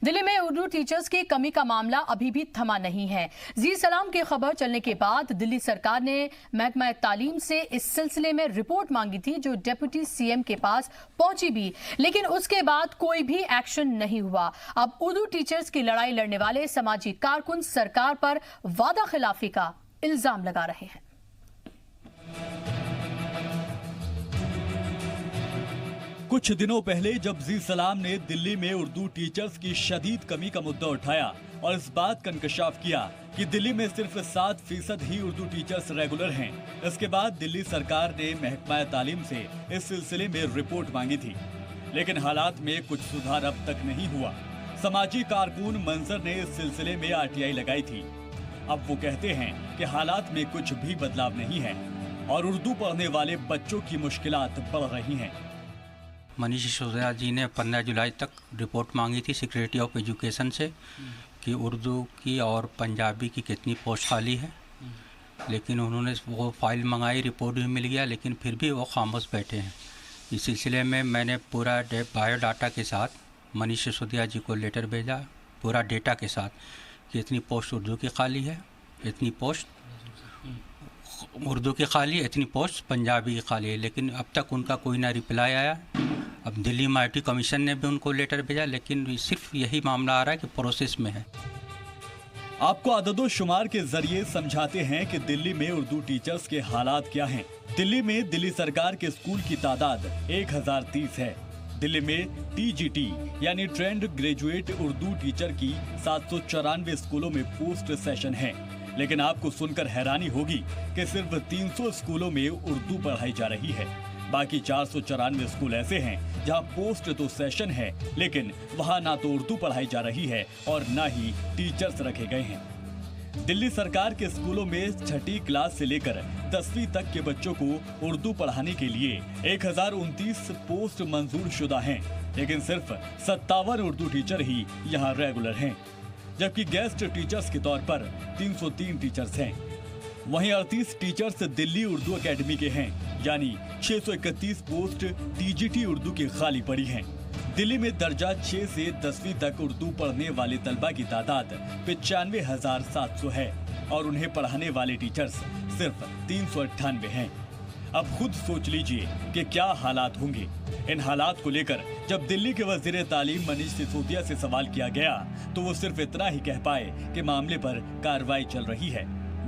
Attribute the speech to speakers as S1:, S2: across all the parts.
S1: दिल्ली में उर्दू टीचर्स की कमी का मामला अभी भी थमा नहीं है। जी सलाम की खबर चलने के बाद दिल्ली सरकार ने महकमा तालीम से इस सिलसिले में रिपोर्ट मांगी थी, जो डेप्यूटी सीएम के पास पहुंची भी, लेकिन उसके बाद कोई भी एक्शन नहीं हुआ। अब उर्दू टीचर्स की लड़ाई लड़ने वाले समाजी कारकुन सरकार पर वादा खिलाफी का इल्जाम लगा रहे हैं।
S2: कुछ दिनों पहले जब जी सलाम ने दिल्ली में उर्दू टीचर्स की शदीद कमी का मुद्दा उठाया और इस बात का इंकशाफ किया कि दिल्ली में सिर्फ 7% ही उर्दू टीचर्स रेगुलर हैं, इसके बाद दिल्ली सरकार ने महकमा तालीम से इस सिलसिले में रिपोर्ट मांगी थी, लेकिन हालात में कुछ सुधार अब तक नहीं हुआ। समाजी कारकुन मंजर ने इस सिलसिले में आरटीआई लगाई थी। अब वो कहते हैं कि हालात में कुछ भी बदलाव नहीं है और उर्दू पढ़ने वाले बच्चों की मुश्किलात बढ़ रही हैं।
S3: मनीष सिसोदिया जी ने 15 जुलाई तक रिपोर्ट मांगी थी सेक्रेटरी ऑफ एजुकेशन से कि उर्दू की और पंजाबी की कितनी पोस्ट खाली है, लेकिन उन्होंने वो फाइल मंगाई, रिपोर्ट भी मिल गया, लेकिन फिर भी वो खामोश बैठे हैं। इस सिलसिले में मैंने पूरा बायोडाटा के साथ मनीष सिसोदिया जी को लेटर भेजा, पूरा डेटा के साथ कि इतनी पोस्ट उर्दू की खाली है, इतनी पोस्ट उर्दू की खाली है, इतनी पोस्ट पंजाबी की खाली है, लेकिन अब तक उनका कोई ना रिप्लाई आया। अब दिल्ली माइटी कमीशन ने भी उनको लेटर भेजा, लेकिन सिर्फ यही मामला आ रहा है कि प्रोसेस में है।
S2: आपको अददो शुमार के जरिए समझाते हैं कि दिल्ली में उर्दू टीचर्स के हालात क्या हैं। दिल्ली में दिल्ली सरकार के स्कूल की तादाद 1030 है। दिल्ली में टीजीटी यानी ट्रेंड ग्रेजुएट उर्दू टीचर की 794 स्कूलों में पोस्ट सेशन है, लेकिन आपको सुनकर हैरानी होगी कि सिर्फ 300 स्कूलों में उर्दू पढ़ाई जा रही है। बाकी 494 स्कूल ऐसे हैं जहां पोस्ट तो सेशन है, लेकिन वहां ना तो उर्दू पढ़ाई जा रही है और ना ही टीचर्स रखे गए हैं। दिल्ली सरकार के स्कूलों में 6ठी क्लास से लेकर 10वीं तक के बच्चों को उर्दू पढ़ाने के लिए 1029 पोस्ट मंजूर शुदा हैं, लेकिन सिर्फ 57 उर्दू टीचर ही यहाँ रेगुलर हैं, जबकि गेस्ट टीचर्स के तौर पर 303 टीचर्स हैं। वहीं 38 टीचर्स दिल्ली उर्दू एकेडमी के हैं, यानी 631 पोस्ट टीजीटी उर्दू की खाली पड़ी हैं। दिल्ली में दर्जा 6 से 10वीं तक उर्दू पढ़ने वाले तलबा की तादाद 95,700 है और उन्हें पढ़ाने वाले टीचर्स सिर्फ 398 हैं। अब खुद सोच लीजिए कि क्या हालात होंगे। इन हालात को लेकर जब दिल्ली के वजीर तालीम मनीष सिसोदिया से सवाल किया गया तो वो सिर्फ इतना ही कह पाए कि मामले पर कार्रवाई चल रही है।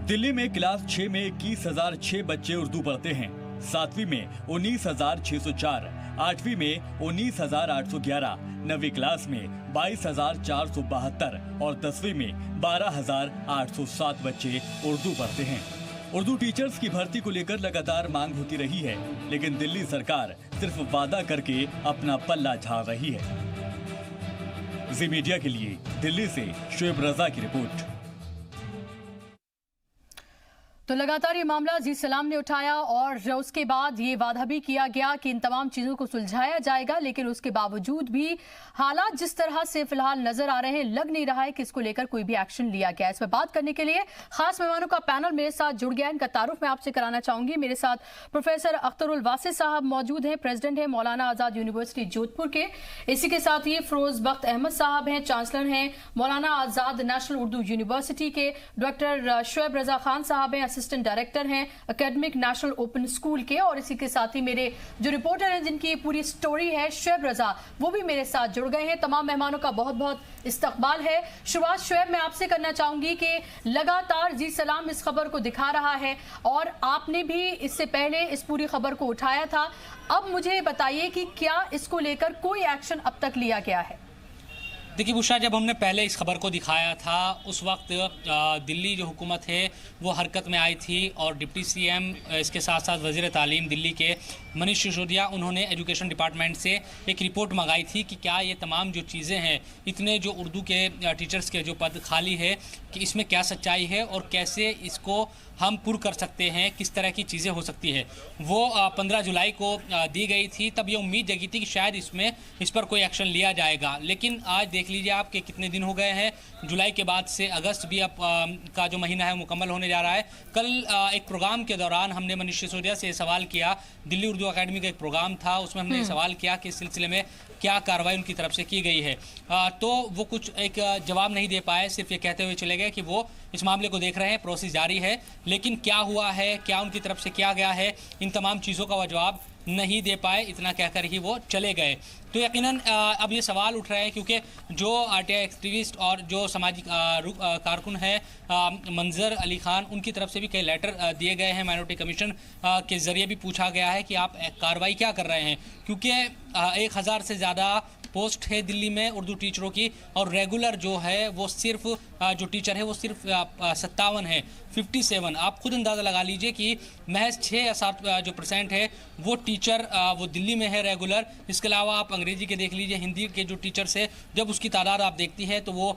S2: दिल्ली में क्लास 6 में 21,006 बच्चे उर्दू पढ़ते हैं, 7वीं में 19,604, 8वीं में 19,811, 9वीं क्लास में 22,472 और 10वीं में 12,807 बच्चे उर्दू पढ़ते हैं। उर्दू टीचर्स की भर्ती को लेकर लगातार मांग होती रही है, लेकिन दिल्ली सरकार सिर्फ वादा करके अपना पल्ला झाड़ रही है। जी मीडिया के लिए दिल्ली से शुएब रजा की रिपोर्ट।
S1: तो लगातार ये मामला जी सलाम ने उठाया और उसके बाद ये वादा भी किया गया कि इन तमाम चीज़ों को सुलझाया जाएगा, लेकिन उसके बावजूद भी हालात जिस तरह से फिलहाल नजर आ रहे हैं, लग नहीं रहा है कि इसको लेकर कोई भी एक्शन लिया गया। इस पर बात करने के लिए खास मेहमानों का पैनल मेरे साथ जुड़ गया। इनका तारुफ मैं आपसे कराना चाहूंगी। मेरे साथ प्रोफेसर अख्तरुल वासिफ साहब मौजूद हैं, प्रेसिडेंट हैं मौलाना आज़ाद यूनिवर्सिटी जोधपुर के। इसी के साथ ही फिरोज बख्त अहमद साहब हैं, चांसलर हैं मौलाना आज़ाद नेशनल उर्दू यूनिवर्सिटी के। डॉक्टर शुएब रजा खान साहब हैं, असिस्टेंट डायरेक्टर हैं एकेडमिक नेशनल ओपन स्कूल के। और इसी के साथ ही मेरे जो रिपोर्टर हैं जिनकी पूरी स्टोरी है शुएब रजा, वो भी मेरे साथ जुड़ गए हैं। तमाम मेहमानों का बहुत बहुत इस्तकबाल है। शुरुआत शुएब मैं आपसे करना चाहूंगी कि लगातार जी सलाम इस खबर को दिखा रहा है और आपने भी इससे पहले इस पूरी खबर को उठाया था। अब मुझे बताइए कि क्या इसको लेकर कोई एक्शन अब तक लिया गया है?
S4: देखिए बुशरा, जब हमने पहले इस खबर को दिखाया था उस वक्त दिल्ली जो हुकूमत है वो हरकत में आई थी और डिप्टी सीएम इसके साथ साथ वज़ीर तालीम दिल्ली के मनीष सिसोदिया उन्होंने एजुकेशन डिपार्टमेंट से एक रिपोर्ट मंगाई थी कि क्या ये तमाम जो चीज़ें हैं, इतने जो उर्दू के टीचर्स के जो पद खाली है, कि इसमें क्या सच्चाई है और कैसे इसको हम पूर्ण कर सकते हैं, किस तरह की चीज़ें हो सकती है, वो 15 जुलाई को दी गई थी। तब ये उम्मीद जगी थी कि शायद इस पर कोई एक्शन लिया जाएगा, लेकिन आज देख लीजिए आप कि कितने दिन हो गए हैं। जुलाई के बाद से अगस्त भी अब का जो महीना है मुकम्मल होने जा रहा है। कल एक प्रोग्राम के दौरान हमने मनीष सिसोदिया से सवाल किया, दिल्ली उर्दू अकेडमी का एक प्रोग्राम था, उसमें हमने सवाल किया कि इस सिलसिले में क्या कार्रवाई उनकी तरफ से की गई है। तो वो कुछ एक जवाब नहीं दे पाए, सिर्फ ये कहते हुए चले गए कि वो इस मामले को देख रहे हैं, प्रोसेस जारी है, लेकिन क्या हुआ है, क्या उनकी तरफ से किया गया है, इन तमाम चीज़ों का वो जवाब नहीं दे पाए, इतना कहकर ही वो चले गए। तो यकीनन अब ये सवाल उठ रहे हैं, क्योंकि जो आरटीआई एक्टिविस्ट और जो सामाजिक कारकुन है मंजर अली खान, उनकी तरफ से भी कई लेटर दिए गए हैं। माइनॉरिटी कमीशन के ज़रिए भी पूछा गया है कि आप कार्रवाई क्या कर रहे हैं, क्योंकि 1000 से ज़्यादा पोस्ट है दिल्ली में उर्दू टीचरों की, और रेगुलर जो है वो सिर्फ जो टीचर है वो सिर्फ 57 है, 57। आप खुद अंदाज़ा लगा लीजिए कि महज 6 या 7% है वो टीचर वो दिल्ली में है रेगुलर। इसके अलावा आप अंग्रेजी के देख लीजिए, हिंदी के जो टीचर्स है जब उसकी तादाद आप देखती है तो वो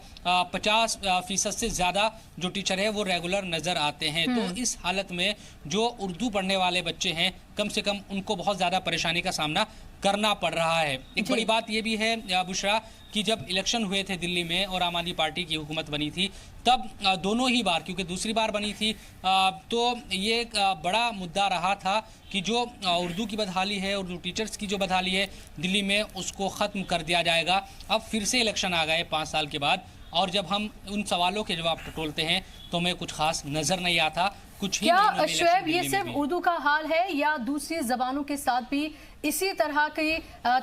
S4: 50% से ज़्यादा जो टीचर है वो रेगुलर नज़र आते हैं। तो इस हालत में जो उर्दू पढ़ने वाले बच्चे हैं, कम से कम उनको बहुत ज़्यादा परेशानी का सामना करना पड़ रहा है। एक बड़ी बात ये भी है बुशरा कि जब इलेक्शन हुए थे दिल्ली में और आम आदमी पार्टी की हुकूमत बनी थी, तब दोनों ही बार, क्योंकि दूसरी बार बनी थी, तो ये एक बड़ा मुद्दा रहा था कि जो उर्दू की बदहाली है, उर्दू टीचर्स की जो बदहाली है दिल्ली में, उसको ख़त्म कर दिया जाएगा। अब फिर से इलेक्शन आ गए 5 साल के बाद, और जब हम उन सवालों के जवाब टटोलते हैं तो हमें कुछ खास नज़र नहीं आता। कुछ ही
S1: क्या शुएब ये सिर्फ उर्दू का हाल है या दूसरी जबानों के साथ भी इसी तरह की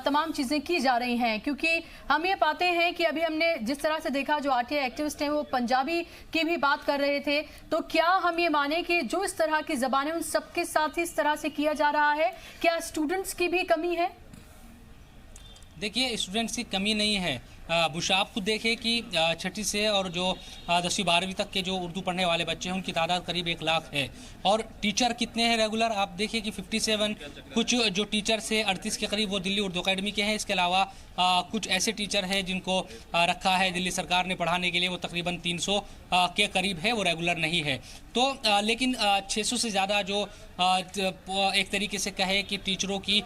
S1: तमाम चीजें की जा रही हैं? क्योंकि हम ये पाते हैं कि अभी हमने जिस तरह से देखा, जो आरटीआई एक्टिविस्ट हैं वो पंजाबी की भी बात कर रहे थे, तो क्या हम ये माने कि जो इस तरह की जबानें उन सबके साथ ही इस तरह से किया जा रहा है? क्या स्टूडेंट्स की भी कमी है?
S4: देखिए, स्टूडेंट्स की कमी नहीं है बुशा। आप खुद देखिए कि 6ठी से और जो 10वीं 12वीं तक के जो उर्दू पढ़ने वाले बच्चे हैं उनकी तादाद करीब 1 लाख है, और टीचर कितने हैं रेगुलर? आप देखिए कि 57। कुछ जो टीचर्स है 38 के करीब वो दिल्ली उर्दू अकेडमी के हैं। इसके अलावा कुछ ऐसे टीचर हैं जिनको रखा है दिल्ली सरकार ने पढ़ाने के लिए, वो तकरीबन 300 के करीब है, वो रेगुलर नहीं है। तो लेकिन 600 से ज़्यादा जो एक तरीके से कहे कि टीचरों की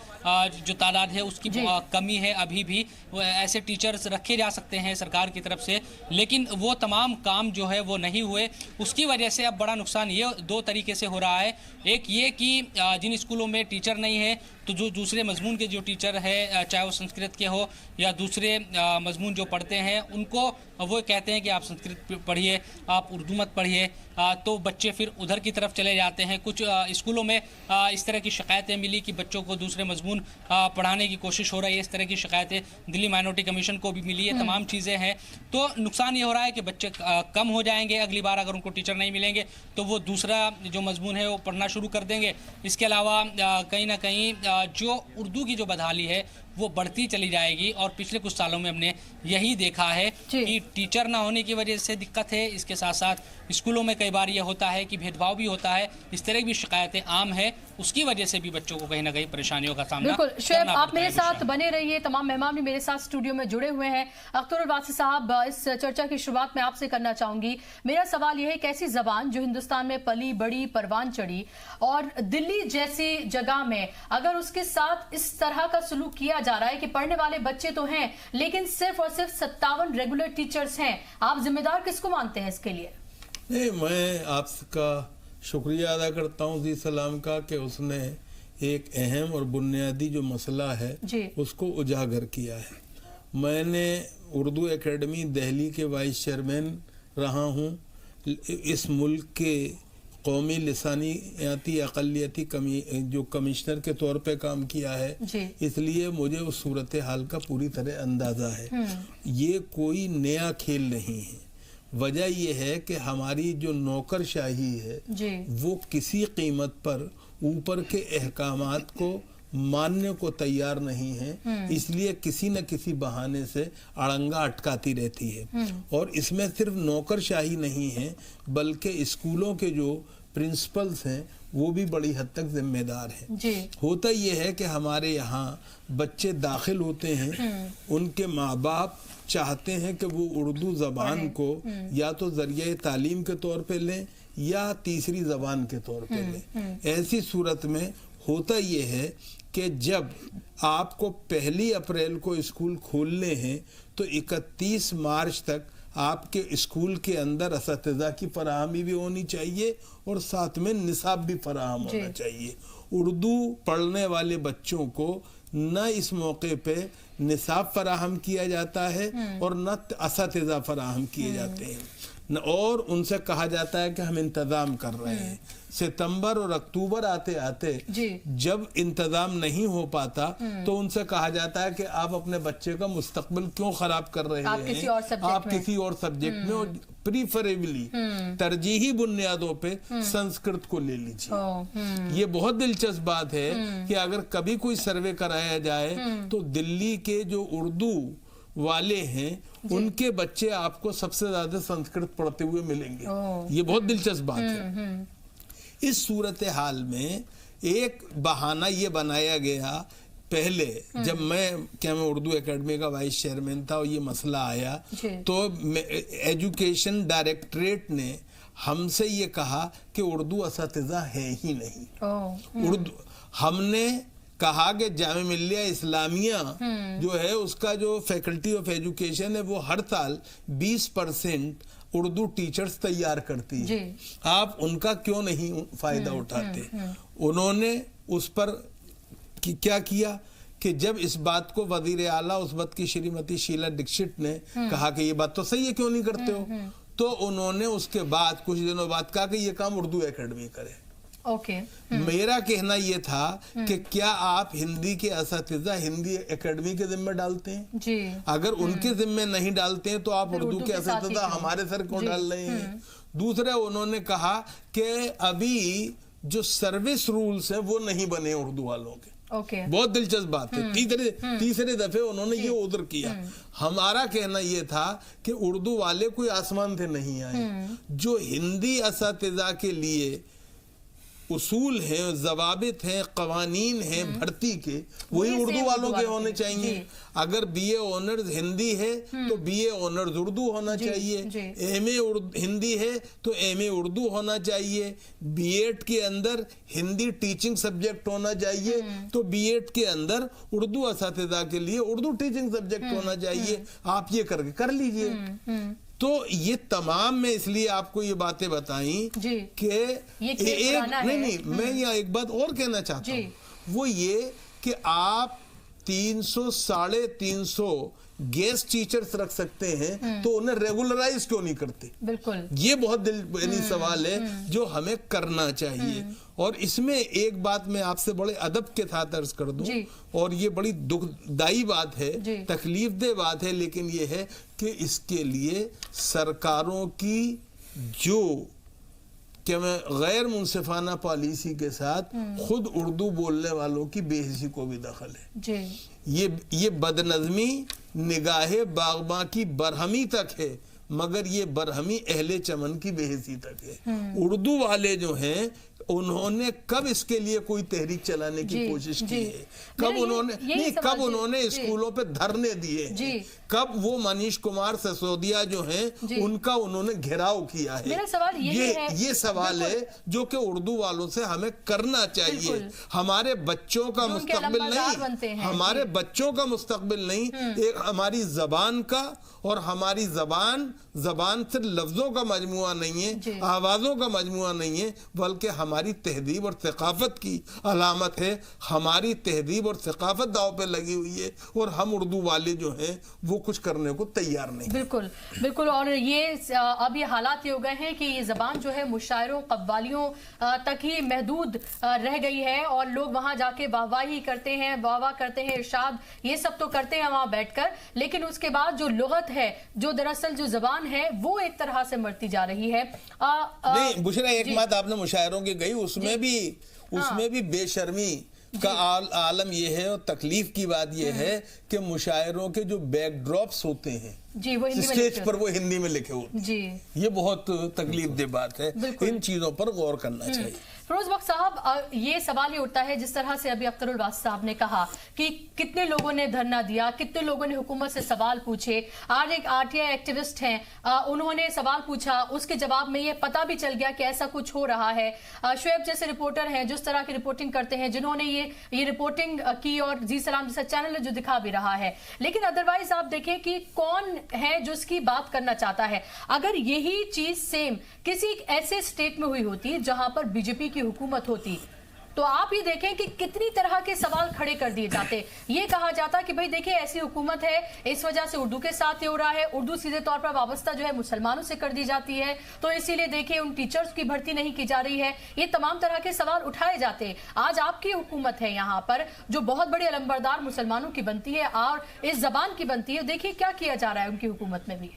S4: जो तादाद है उसकी कमी है। अभी भी ऐसे टीचर्स रखे जा सकते हैं सरकार की तरफ से, लेकिन वो तमाम काम जो है वो नहीं हुए। उसकी वजह से अब बड़ा नुकसान ये 2 तरीके से हो रहा है। एक ये कि जिन स्कूलों में टीचर नहीं है, तो जो दूसरे मजमून के जो टीचर है, चाहे वो संस्कृत के हो या दूसरे मजमून जो पढ़ते हैं, उनको वो कहते हैं कि आप संस्कृत पढ़िए, आप उर्दू मत पढ़िए, तो बच्चे फिर उधर की तरफ चले जाते हैं। कुछ स्कूलों में इस तरह की शिकायतें मिली कि बच्चों को दूसरे मजमून पढ़ाने की कोशिश हो रही है, इस तरह की शिकायतें दिल्ली माइनॉरिटी कमीशन को भी मिली है। तमाम चीज़ें हैं, तो नुकसान ये हो रहा है कि बच्चे कम हो जाएंगे। अगली बार अगर उनको टीचर नहीं मिलेंगे तो वो दूसरा जो मजमून है वो पढ़ना शुरू कर देंगे। इसके अलावा कहीं ना कहीं जो उर्दू की जो बदहाली है वो बढ़ती चली जाएगी, और पिछले कुछ सालों में हमने यही देखा है कि टीचर ना होने की वजह से दिक्कत है। इसके साथ साथ स्कूलों में कई बार ये होता है कि भेदभाव भी होता है, इस तरह की भी शिकायतें आम है, उसकी वजह से भी बच्चों को कहीं ना कहीं परेशानियों का सामना करना पड़ता है।
S1: शुएब, आप मेरे साथ बने रहिए, तमाम मेहमान भी मेरे साथ स्टूडियो में जुड़े हुए हैं। अख्तर वासी साहब, इस चर्चा की शुरुआत मैं आपसे करना चाहूंगी। मेरा सवाल यह है, कैसी जबान जो हिंदुस्तान में पली बड़ी, परवान चढ़ी, और दिल्ली जैसी जगह में अगर उसके साथ इस तरह का सलूक किया जा रहा है कि पढ़ने वाले बच्चे तो हैं लेकिन सिर्फ और सिर्फ 57 रेगुलर टीचर्स हैं, आप जिम्मेदार किसको मानते हैं इसके लिए?
S5: नहीं, मैं आपका शुक्रिया अदा करता हूँ जी सलाम का कि उसने एक अहम और बुनियादी जो मसला है उसको उजागर किया है। मैंने उर्दू एकेडमी दिल्ली के वाइस चेयरमैन रहा हूँ, इस मुल्क के कौमी लिसानियाती अक़लियती जो कमिश्नर के तौर पे काम किया है, इसलिए मुझे उस सूरत हाल का पूरी तरह अंदाज़ा है। ये कोई नया खेल नहीं है। वजह यह है कि हमारी जो नौकरशाही है वो किसी कीमत पर ऊपर के अहकामात को मानने को तैयार नहीं है, इसलिए किसी न किसी बहाने से अड़ंगा अटकाती रहती है। और इसमें सिर्फ नौकरशाही नहीं है, बल्कि स्कूलों के जो प्रिंसिपल्स हैं वो भी बड़ी हद तक जिम्मेदार हैं। होता यह है कि हमारे यहाँ बच्चे दाखिल होते हैं, उनके माँ बाप चाहते हैं कि वो उर्दू ज़बान को या तो ज़रिए तालीम के तौर पे लें یا تیسری زبان کے طور پہ لیں. ایسی صورت میں ہوتا یہ ہے کہ جب آپ کو 1 اپریل کو اسکول کھولنے ہیں تو 31 مارچ تک آپ کے اسکول کے اندر اساتذہ کی فراہمی بھی ہونی چاہیے اور ساتھ میں نصاب بھی فراہم ہونا چاہیے. اردو پڑھنے والے بچوں کو نہ اس موقع پہ نصاب فراہم کیا جاتا ہے اور نہ اساتذہ فراہم کیے جاتے ہیں، اور ان سے کہا جاتا ہے کہ ہم انتظام کر رہے ہیں. ستمبر اور اکتوبر آتے آتے جب انتظام نہیں ہو پاتا تو ان سے کہا جاتا ہے کہ آپ اپنے بچے کا مستقبل کیوں خراب کر رہے ہیں، آپ کسی اور سبجیکٹ میں، اور پریفریبلی ترجیحی بنیادوں پہ سنسکرت کو لے لیجیے. یہ بہت دلچسپ بات ہے کہ اگر کبھی کوئی سروے کرایا جائے تو دلی کے جو اردو والے ہیں ان کے بچے آپ کو سب سے زیادہ سنسکرت پڑھتے ہوئے ملیں گے. یہ بہت دلچسپ بات ہے. اس صورتحال میں ایک بہانہ یہ بنایا گیا پہلے جب میں اردو اکیڈمی کا وائس چیئرمین تھا اور یہ مسئلہ آیا تو ایجوکیشن ڈائریکٹریٹ نے ہم سے یہ کہا کہ اردو اساتذہ ہے ہی نہیں. اردو ہم نے کہا کہ جامعہ ملیہ اسلامیہ جو ہے اس کا جو فیکلٹی آف ایجوکیشن ہے وہ ہر سال 20% اردو ٹیچرز تیار کرتی ہے، آپ ان کا کیوں نہیں فائدہ اٹھاتے. انہوں نے اس پر کیا کیا کہ جب اس بات کو وزیر اعلیٰ اس وقت کی شریمتی شیلا دکشت نے کہا کہ یہ بات تو صحیح ہے، کیوں نہیں کرتے ہو، تو انہوں نے اس کے بعد کچھ دنوں بعد کہا کہ یہ کام اردو اکیڈمی کرے. میرا کہنا یہ تھا کہ کیا آپ ہندی کے اساتذہ ہندی اکیڈمی کے ذمہ ڈالتے ہیں؟ اگر ان کے ذمہ نہیں ڈالتے ہیں تو آپ اردو کے اساتذہ ہمارے سر کیوں ڈال رہے ہیں؟ دوسرے انہوں نے کہا کہ ابھی جو سروس رولز ہیں وہ نہیں بنے اردو والوں کے. بہت دلچسپ بات ہے. تیسرے دفعے انہوں نے یہ عذر کیا. ہمارا کہنا یہ تھا کہ اردو والے کوئی آسمان سے نہیں آئے. جو ہندی اساتذہ کے لیے اصول ہیں، ضوابط ہیں، قوانین ہیں بھرتی کے، وہی اردو والوں کے ہونے چاہیے. اگر بی اے آنرز ہندی ہے تو بی اے آنرز اردو ہونا چاہیے، ایم اے ہندی ہے تو ایم اے اردو ہونا چاہیے، بی ایڈ کے اندر ہندی ٹیچنگ سبجیکٹ ہونا چاہیے تو بی ایڈ کے اندر اردو اساتذہ کے لیے اردو ٹیچنگ سبجیکٹ ہونا چاہیے. آپ یہ کر لیجئے. تو یہ تمام میں اس لیے آپ کو یہ باتیں بتائیں کہ میں یہاں ایک بات اور کہنا چاہتا ہوں، وہ یہ کہ آپ 300-350 گیسٹ ٹیچرز رکھ سکتے ہیں تو انہیں ریگولرائز کیوں نہیں کرتے؟ بالکل یہ بہت سوال ہے جو ہمیں کرنا چاہیے. اور اس میں ایک بات میں آپ سے بڑے ادب کے ساتھ عرض کر دوں، اور یہ بڑی دکھ دائی بات ہے، تکلیف دہ بات ہے، لیکن یہ ہے کہ اس کے لیے سرکاروں کی جو کہ میں غیر منصفانہ پالیسی کے ساتھ خود اردو بولنے والوں کی بے حسی کو بھی دخل ہے. یہ بدنظمی نگاہ باغباں کی برہمی تک ہے، مگر یہ برہمی اہل چمن کی بے حسی تک ہے. اردو والے جو ہیں انہوں نے کب اس کے لیے کوئی تحریک چلانے کی کوشش کی ہے؟ کب انہوں نے اسکولوں پہ دھرنے دیے؟ کب وہ منیش کمار سسودیا جو ہیں ان کا انہوں نے گھیراؤ کیا ہے؟ یہ سوال ہے جو کہ اردو والوں سے ہمیں کرنا چاہیے. ہمارے بچوں کا مستقبل نہیں، ہمارے بچوں کا مستقبل نہیں، ایک ہماری زبان کا، اور ہماری زبان صرف لفظوں کا مجموعہ نہیں ہے، آوازوں کا مجموعہ نہیں ہے، بلکہ ہماری تہذیب اور ثقافت کی علامت ہے. ہماری تہذیب اور ثقافت داؤ پہ لگی ہوئی ہے اور ہم اردو والے جو ہیں وہ کچھ کرنے کو تیار نہیں.
S1: بالکل. اور یہ اب یہ حالات یہ ہو گئے ہیں کہ یہ زبان جو ہے مشاعروں قوالیوں تک ہی محدود رہ گئی ہے، اور لوگ وہاں جا کے واہ کرتے ہیں، واہ کرتے ہیں، ارشاد یہ سب تو کرتے ہیں وہاں بیٹھ کر، لیکن اس کے بعد جو لغت ہے، جو دراصل جو زبان ہے، وہ ایک طرح سے مرتی جا رہی ہے.
S5: نہیں بشرا، ایک بات آپ نے مشاعروں کی گئی، اس میں بھی بے شرمی کا عالم یہ ہے، اور تکلیف کی بات یہ ہے کہ مشاعروں کے جو بیک ڈراپس ہوتے ہیں اسٹیج پر وہ ہندی میں لکھے ہوتے ہیں. یہ بہت تکلیف دہ بات ہے. ان چیزوں پر غور کرنا چاہیے.
S1: फिरोज बख्श साहब, ये सवाल ये उठता है जिस तरह से अभी अख्तरुल वासी साहब ने कहा कि कितने लोगों ने धरना दिया, कितने लोगों ने हुकूमत से सवाल पूछे। आज एक आरटीआई एक्टिविस्ट हैं, उन्होंने सवाल पूछा, उसके जवाब में ये पता भी चल गया कि ऐसा कुछ हो रहा है। शुएब जैसे रिपोर्टर हैं, जिस तरह की रिपोर्टिंग करते हैं, जिन्होंने ये रिपोर्टिंग की, और जी सलाम जैसा चैनल है जो दिखा भी रहा है। लेकिन अदरवाइज आप देखें कि कौन है जो इसकी बात करना चाहता है। अगर यही चीज सेम किसी ऐसे स्टेट में हुई होती जहां पर बीजेपी की हुकूमत होती, तो आप ये देखें कि कितनी तरह के सवाल खड़े कर दिए जाते। ये कहा जाता कि भाई देखिए ऐसी हुकूमत है, इस वजह से उर्दू के साथ ये हो रहा है, उर्दू सीधे तौर पर वाबस्ता जो है मुसलमानों से कर दी जाती है, तो इसीलिए देखिए उन टीचर्स की भर्ती नहीं की जा रही है। ये तमाम तरह के सवाल उठाए जाते। आज आपकी हुकूमत है यहाँ पर जो बहुत बड़ी अलंबरदार मुसलमानों की बनती है और इस जबान की बनती है। देखिए क्या किया जा रहा है उनकी हुकूमत में भी।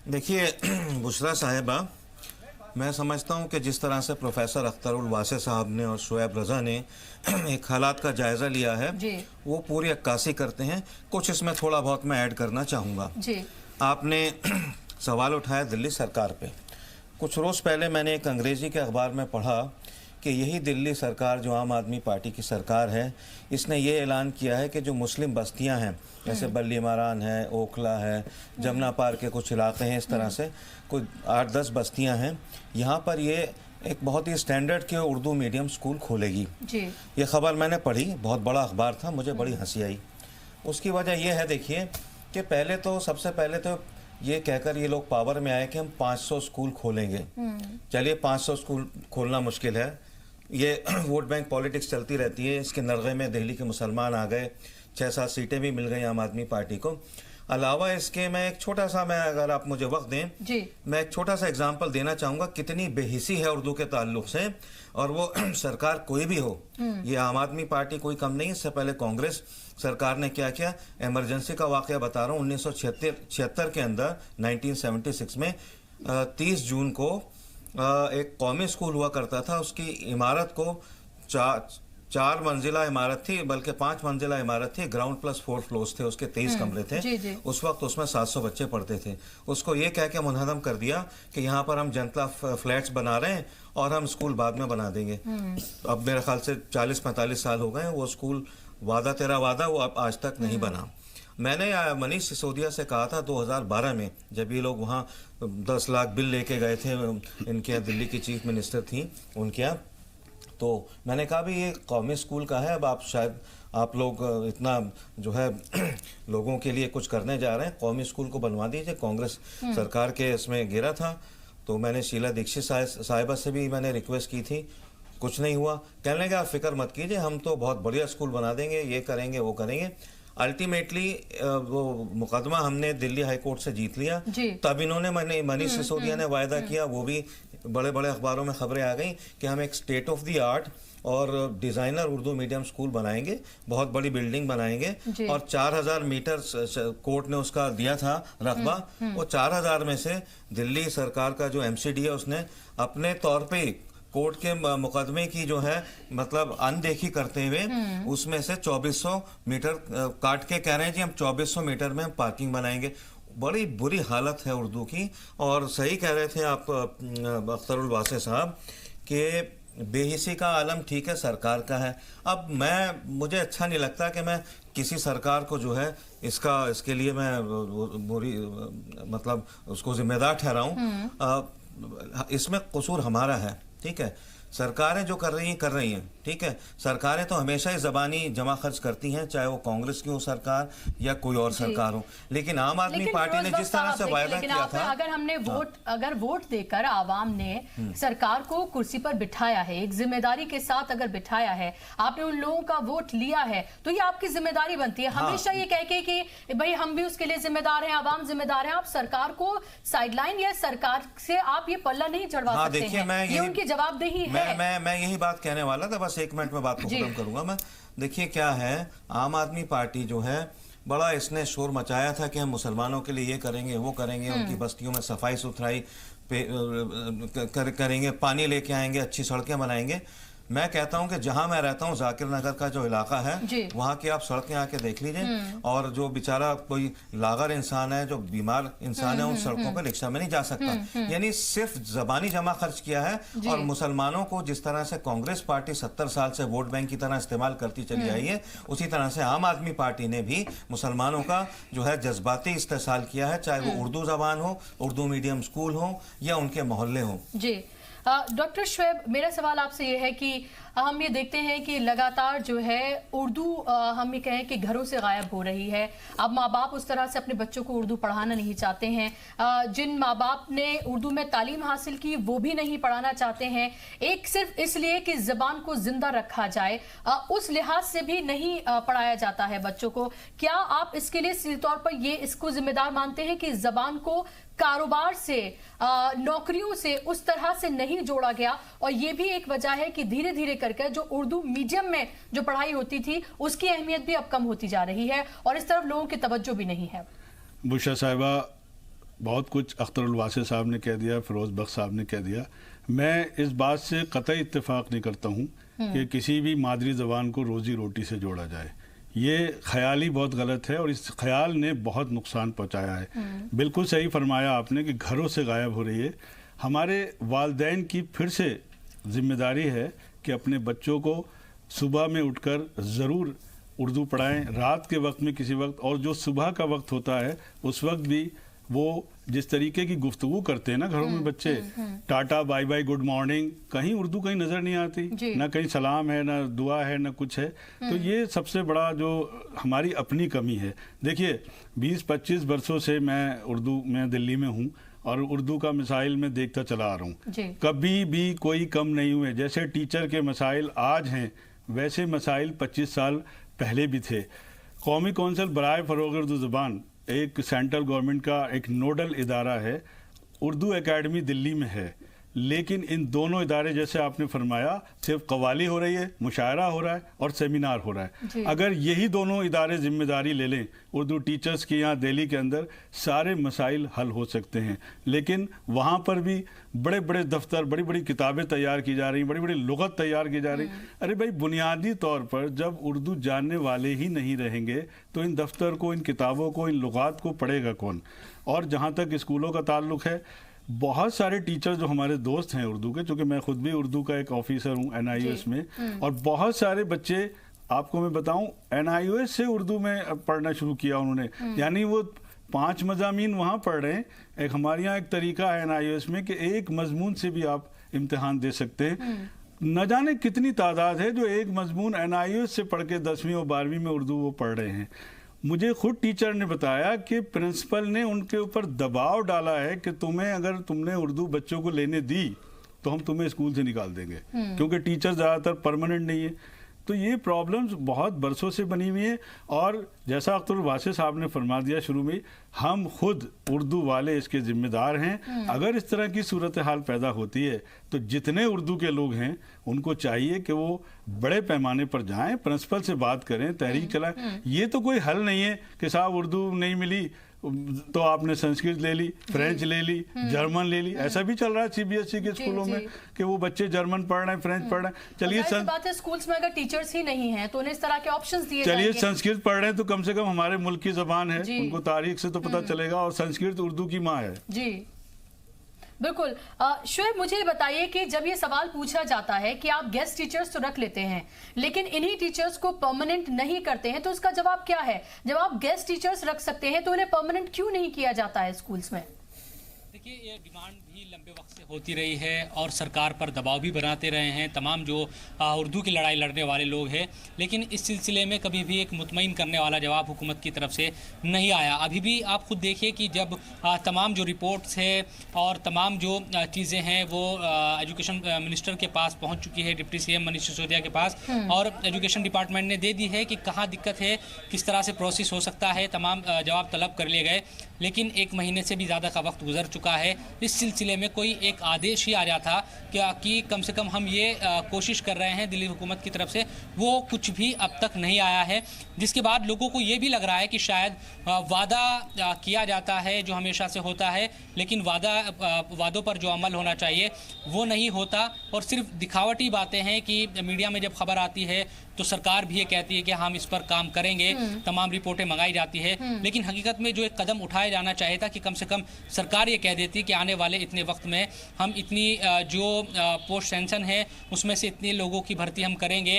S6: देखिए बुशरा साहिबा, मैं समझता हूं कि जिस तरह से प्रोफेसर अख्तरुल वासी साहब ने और शुएब रज़ा ने एक हालात का जायज़ा लिया है, वो पूरी अक्कासी करते हैं। कुछ इसमें थोड़ा बहुत मैं ऐड करना चाहूँगा। आपने सवाल उठाया दिल्ली सरकार पे। कुछ रोज़ पहले मैंने एक अंग्रेज़ी के अखबार में पढ़ा कि यही दिल्ली सरकार जो आम आदमी पार्टी की सरकार है, इसने ये ऐलान किया है कि जो मुस्लिम बस्तियां हैं, जैसे बल्ली मारान है, ओखला है, जमुना पार के कुछ इलाके हैं, इस तरह से कुछ 8-10 बस्तियां हैं, यहाँ पर ये एक बहुत ही स्टैंडर्ड के उर्दू मीडियम स्कूल खोलेगी। ये खबर मैंने पढ़ी, बहुत बड़ा अखबार था, मुझे बड़ी हंसी आई। उसकी वजह यह है, देखिए कि सबसे पहले तो ये कहकर ये लोग पावर में आए कि हम 500 स्कूल खोलेंगे। चलिए 500 स्कूल खोलना मुश्किल है, ये वोट बैंक पॉलिटिक्स चलती रहती है। इसके नरगे में दिल्ली के मुसलमान आ गए, 6-7 सीटें भी मिल गई आम आदमी पार्टी को। अलावा इसके मैं एक छोटा सा, मैं अगर आप मुझे वक्त दें, मैं एक छोटा सा एग्जांपल देना चाहूँगा कितनी बेहिसी है उर्दू के ताल्लुक से। और वो सरकार कोई भी हो, ये आम आदमी पार्टी कोई कम नहीं। इससे पहले कांग्रेस सरकार ने क्या किया, इमरजेंसी का वाक़या बता रहा हूँ, 1976 के अंदर 1976 में 30 जून को एक कौमी स्कूल हुआ करता था। उसकी इमारत को 4 मंजिला इमारत थी, बल्कि 5 मंजिला इमारत थी। ग्राउंड प्लस 4 फ्लोर्स थे, उसके 23 कमरे थे। उस वक्त उसमें 700 बच्चे पढ़ते थे। उसको ये कह के मुनहदम कर दिया कि यहाँ पर हम जनता फ्लैट्स बना रहे हैं और हम स्कूल बाद में बना देंगे। अब मेरे ख्याल से 40-45 साल हो गए, वो स्कूल वादा तेरा वादा वो अब आज तक नहीं बना। मैंने मनीष सिसोदिया से कहा था 2012 में, जब ये लोग वहाँ 10 लाख बिल लेके गए थे, इनके यहाँ दिल्ली की चीफ मिनिस्टर थी उनके यहाँ, तो मैंने कहा भी ये कौमी स्कूल का है, अब आप लोग इतना जो है लोगों के लिए कुछ करने जा रहे हैं, कौमी स्कूल को बनवा दीजिए। कांग्रेस सरकार के इसमें गिरा था, तो मैंने शीला दीक्षित साहिबा से भी मैंने रिक्वेस्ट की थी, कुछ नहीं हुआ। कहने लगे आप फिक्र मत कीजिए, हम तो बहुत बढ़िया स्कूल बना देंगे, ये करेंगे वो करेंगे। अल्टीमेटली वो मुकदमा हमने दिल्ली हाई कोर्ट से जीत लिया। तब इन्होंने मनीष सिसोदिया ने वायदा किया, वो भी बड़े बड़े अखबारों में खबरें आ गई कि हम एक स्टेट ऑफ द आर्ट और डिजाइनर उर्दू मीडियम स्कूल बनाएंगे, बहुत बड़ी बिल्डिंग बनाएंगे। और 4000 मीटर कोर्ट ने उसका दिया था रकबा, वो 4000 में से दिल्ली सरकार का जो एमसीडी है उसने अपने तौर पे कोर्ट के मुकदमे की जो है मतलब अनदेखी करते हुए उसमें से 2400 मीटर काट के कह रहे हैं जी हम 2400 मीटर में हम पार्किंग बनाएंगे। बड़ी बुरी हालत है उर्दू की। और सही कह रहे थे आप अख्तरुल वासी साहब कि बेहिसी का आलम ठीक है सरकार का है। अब मुझे अच्छा नहीं लगता कि मैं किसी सरकार को जो है इसके लिए मैं बुरी मतलब उसको जिम्मेदार ठहराऊं। इसमें कसूर हमारा है, ठीक है। सरकारें जो कर रही हैं, ठीक है। सरकारें तो हमेशा ही ज़बानी जमा खर्च करती हैं, चाहे वो कांग्रेस की हो सरकार या कोई और सरकार हो। लेकिन आम आदमी पार्टी ने जिस तरह से वायदा किया था,
S1: अगर वोट देकर आवाम ने सरकार को कुर्सी पर बिठाया है, एक जिम्मेदारी के साथ अगर बिठाया है, आपने उन लोगों का वोट लिया है, तो ये आपकी जिम्मेदारी बनती है। हमेशा ये कह के कि भाई हम भी उसके लिए जिम्मेदार हैं, आवाम जिम्मेदार है। आप सरकार को साइडलाइन या सरकार से आप ये पल्ला नहीं चढ़वा सकते हैं, ये उनकी जवाबदेही है।
S6: मैं यही बात कहने वाला था, बस 1 मिनट में बात को खत्म करूंगा मैं। देखिए क्या है, आम आदमी पार्टी जो है बड़ा इसने शोर मचाया था कि हम मुसलमानों के लिए ये करेंगे वो करेंगे, उनकी बस्तियों में सफाई सुथराई करेंगे, पानी लेके आएंगे, अच्छी सड़कें बनाएंगे। मैं कहता हूं कि जहां मैं रहता हूं जाकिर नगर का जो इलाका है वहां की आप सड़कें आके देख लीजिए, और जो बेचारा कोई लागर इंसान है, जो बीमार इंसान है, उन सड़कों पर रिक्शा में नहीं जा सकता। यानी सिर्फ जबानी जमा खर्च किया है। और मुसलमानों को जिस तरह से कांग्रेस पार्टी 70 साल से वोट बैंक की तरह इस्तेमाल करती चली आई है, उसी तरह से आम आदमी पार्टी ने भी मुसलमानों का जो है जज्बाती इस्तेमाल किया है, चाहे वो उर्दू जबान हो, उर्दू मीडियम स्कूल हो या उनके मोहल्ले हो।
S1: जी डॉक्टर शुएब, मेरा सवाल आपसे ये है कि हम ये देखते हैं कि लगातार जो है उर्दू हम ये कहें कि घरों से गायब हो रही है। अब माँ बाप उस तरह से अपने बच्चों को उर्दू पढ़ाना नहीं चाहते हैं। जिन माँ बाप ने उर्दू में तालीम हासिल की वो भी नहीं पढ़ाना चाहते हैं, एक सिर्फ इसलिए कि ज़बान को जिंदा रखा जाए, उस लिहाज से भी नहीं पढ़ाया जाता है बच्चों को। क्या आप इसके लिए सीधे तौर पर ये इसको जिम्मेदार मानते हैं कि ज़बान को कारोबार से, नौकरियों से उस तरह से नहीं जोड़ा गया, और ये भी एक वजह है कि धीरे धीरे करके जो उर्दू मीडियम में जो पढ़ाई होती थी उसकी अहमियत भी अब कम होती जा रही है और इस तरफ लोगों की तवज्जो भी नहीं है?
S7: बुशरा साहिबा, बहुत कुछ अख्तरुल वासे साहब ने कह दिया, फिरोज बख्श साहब ने कह दिया। मैं इस बात से कतई इत्तेफाक नहीं करता हूँ कि किसी भी मादरी ज़बान को रोजी रोटी से जोड़ा जाए। ये ख्याल ही बहुत गलत है और इस ख्याल ने बहुत नुकसान पहुंचाया है। बिल्कुल सही फरमाया आपने कि घरों से गायब हो रही है। हमारे वालिदैन की फिर से जिम्मेदारी है कि अपने बच्चों को सुबह में उठकर ज़रूर उर्दू पढ़ाएं, रात के वक्त में किसी वक्त, और जो सुबह का वक्त होता है उस वक्त भी वो जिस तरीके की गुफ्तगू करते हैं ना घरों में बच्चे, tata bye bye good morning, कहीं उर्दू कहीं नज़र नहीं आती, ना कहीं सलाम है, ना दुआ है, ना कुछ है। तो ये सबसे बड़ा जो हमारी अपनी कमी है। देखिए 20-25 वर्षों से मैं दिल्ली में हूँ और उर्दू का मसाइल में देखता चला आ रहा हूँ। कभी भी कोई कम नहीं हुए। जैसे टीचर के मसाइल आज हैं वैसे मसाइल 25 साल पहले भी थे। कौमी कौंसिल बराए फ़रोग़ उर्दू ज़बान एक सेंट्रल गवर्नमेंट का एक नोडल इदारा है। उर्दू एकेडमी दिल्ली में है, लेकिन इन दोनों इदारे जैसे आपने फरमाया सिर्फ कवाली हो रही है, मुशायरा हो रहा है और सेमिनार हो रहा है। अगर यही दोनों इदारे जिम्मेदारी ले लें उर्दू टीचर्स की, यहाँ दिल्ली के अंदर सारे मसाइल हल हो सकते हैं। लेकिन वहाँ पर भी बड़े बड़े दफ्तर, बड़ी बड़ी किताबें तैयार की जा रही, बड़ी बड़ी लुगत तैयार की जा रही। अरे भाई, बुनियादी तौर पर जब उर्दू जानने वाले ही नहीं रहेंगे तो इन दफ्तर को, इन किताबों को, इन लुगात को पढ़ेगा कौन? और जहाँ तक स्कूलों का ताल्लुक़ है, बहुत सारे टीचर जो हमारे दोस्त हैं उर्दू के, चूँकि मैं खुद भी उर्दू का एक ऑफिसर हूँ NIOS में, और बहुत सारे बच्चे आपको मैं बताऊं NIOS से उर्दू में पढ़ना शुरू किया उन्होंने। यानी वो 5 मज़ामीन वहाँ पढ़ रहे हैं। एक हमारे यहाँ एक तरीका है NIOS में कि एक मजमून से भी आप इम्तिहान दे सकते हैं। न जाने कितनी तादाद है जो एक मजमून NIOS से पढ़ के 10वीं और 12वीं में उर्दू वो पढ़ रहे हैं। मुझे खुद टीचर ने बताया कि प्रिंसिपल ने उनके ऊपर दबाव डाला है कि तुम्हें, अगर तुमने उर्दू बच्चों को लेने दी तो हम तुम्हें स्कूल से निकाल देंगे, क्योंकि टीचर ज़्यादातर परमानेंट नहीं है। तो ये प्रॉब्लम्स बहुत बरसों से बनी हुई है, और जैसा अख्तरुल वासे साहब ने फरमा दिया शुरू में, हम खुद उर्दू वाले इसके जिम्मेदार हैं। अगर इस तरह की सूरत हाल पैदा होती है तो जितने उर्दू के लोग हैं उनको चाहिए कि वो बड़े पैमाने पर जाएं, प्रिंसिपल से बात करें, तहरीक चलाएं। ये तो कोई हल नहीं है कि साहब उर्दू नहीं मिली तो आपने संस्कृत ले ली, फ्रेंच ले ली, जर्मन ले ली। ऐसा भी चल रहा है CBSE के स्कूलों में कि वो बच्चे जर्मन पढ़ रहे हैं, फ्रेंच पढ़ रहे हैं। चलिए
S1: बात है, स्कूल्स में अगर टीचर्स ही नहीं हैं तो उन्हें इस तरह के ऑप्शंस दिए
S7: चलिए संस्कृत पढ़ रहे हैं तो कम से कम हमारे मुल्क की जबान है, उनको तारीख से तो पता चलेगा, और संस्कृत उर्दू की माँ है।
S1: जी बिल्कुल। शुएब, मुझे बताइए कि जब ये सवाल पूछा जाता है कि आप गेस्ट टीचर्स तो रख लेते हैं लेकिन इन्हीं टीचर्स को परमानेंट नहीं करते हैं, तो उसका जवाब क्या है? जब आप गेस्ट टीचर्स रख सकते हैं तो उन्हें परमानेंट क्यों नहीं किया जाता है स्कूल्स में?
S4: देखिए, ये डिमांड भी लंबे वक्त से होती रही है और सरकार पर दबाव भी बनाते रहे हैं तमाम जो उर्दू की लड़ाई लड़ने वाले लोग हैं, लेकिन इस सिलसिले में कभी भी एक मुतमईन करने वाला जवाब हुकूमत की तरफ से नहीं आया। अभी भी आप खुद देखिए कि जब तमाम जो रिपोर्ट्स है और तमाम जो चीज़ें हैं वो एजुकेशन मिनिस्टर के पास पहुँच चुकी है, डिप्टी CM मनीष सिसोदिया के पास, और एजुकेशन डिपार्टमेंट ने दे दी है कि कहाँ दिक्कत है, किस तरह से प्रोसेस हो सकता है, तमाम जवाब तलब कर लिए गए, लेकिन 1 महीने से भी ज़्यादा का वक्त गुजर चुका है। इस सिलसिले सिलसिले में कोई एक आदेश ही आ जाता कि कम से कम हम ये कोशिश कर रहे हैं दिल्ली हुकूमत की तरफ से, वो कुछ भी अब तक नहीं आया है। जिसके बाद लोगों को ये भी लग रहा है कि शायद वादा किया जाता है जो हमेशा से होता है, लेकिन वादों पर जो अमल होना चाहिए वो नहीं होता, और सिर्फ दिखावटी बातें हैं कि मीडिया में जब खबर आती है तो सरकार भी ये कहती है कि हम इस पर काम करेंगे, तमाम रिपोर्टें मंगाई जाती है, लेकिन हकीकत में जो एक कदम उठाया जाना चाहिए था कि कम से कम सरकार ये कह देती कि आने वाले इतने वक्त में हम इतनी जो पोस्ट सेंशन है उसमें से इतने लोगों की भर्ती हम करेंगे,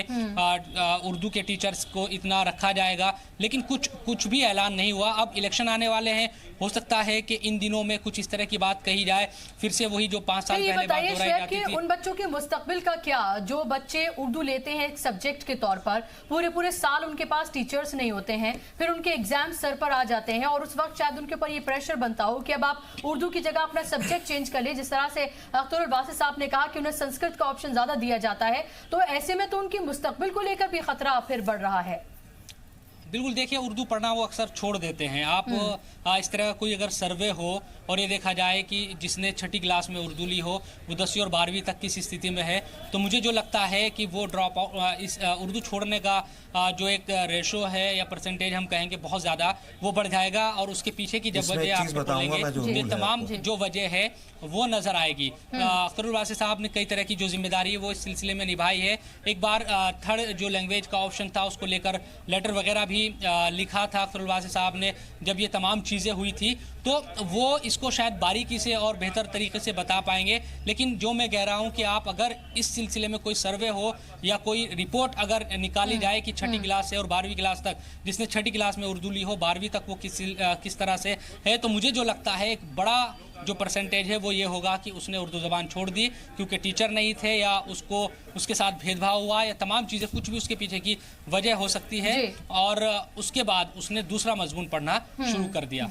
S4: उर्दू के टीचर्स को इतना रखा जाएगा, लेकिन कुछ भी ऐलान नहीं हुआ। अब इलेक्शन आने वाले हैं, हो सकता है कि इन दिनों में कुछ इस तरह की बात कही जाए, फिर से वही जो 5 साल पहले बात दोहराई जाती थी।
S1: उन बच्चों के मुस्तकबिल का क्या, जो बच्चे उर्दू लेते हैं एक सब्जेक्ट के तौर पर, पूरे साल उनके पास टीचर्स नहीं होते हैं, फिर उनके एग्जाम सर पर आ जाते हैं और उस वक्त शायद उनके ऊपर ये प्रेशर बनता हो कि अब आप उर्दू की जगह अपना सब्जेक्ट चेंज कर ले, जिस तरह से अख्तरुल वासी साहब ने कहा कि उन्हें संस्कृत का ऑप्शन ज्यादा दिया जाता है, तो ऐसे में तो उनकी मुस्तकबिल को लेकर भी खतरा फिर बढ़ रहा है।
S4: बिल्कुल, देखिए उर्दू पढ़ना वो अक्सर छोड़ देते हैं। आप इस तरह का कोई अगर सर्वे हो और ये देखा जाए कि जिसने 6ठी क्लास में उर्दू ली हो वो 10वीं और 12वीं तक की स्थिति में है, तो मुझे जो लगता है कि वो ड्रॉप आउट, इस उर्दू छोड़ने का जो एक रेशो है या परसेंटेज हम कहेंगे बहुत ज़्यादा वो बढ़ जाएगा, और उसके पीछे की जब वजह आप बोलेंगे ये तमाम जो वजह है वो नज़र आएगी। अख्तरुल वासी साहब ने कई तरह की जो जिम्मेदारी है वो इस सिलसिले में निभाई है। एक बार थर्ड जो लैंग्वेज का ऑप्शन था उसको लेकर लेटर वगैरह भी लिखा था अख्तरुल वासी साहब ने, जब ये तमाम चीज़ें हुई थी, तो वो इसको शायद बारीकी से और बेहतर तरीके से बता पाएंगे। लेकिन जो मैं कह रहा हूँ कि आप अगर इस सिलसिले में कोई सर्वे हो या कोई रिपोर्ट अगर निकाली जाए कि 6ठी क्लास से और 12वीं क्लास तक, जिसने 6ठी क्लास में उर्दू ली हो 12वीं तक वो किस तरह से है, तो मुझे जो लगता है एक बड़ा जो परसेंटेज है वो ये होगा कि उसने उर्दू ज़बान छोड़ दी क्योंकि टीचर नहीं थे या उसके साथ भेदभाव हुआ या तमाम चीज़ें, कुछ भी उसके पीछे की वजह हो सकती है, और उसके बाद उसने दूसरा मजमून पढ़ना शुरू कर दिया।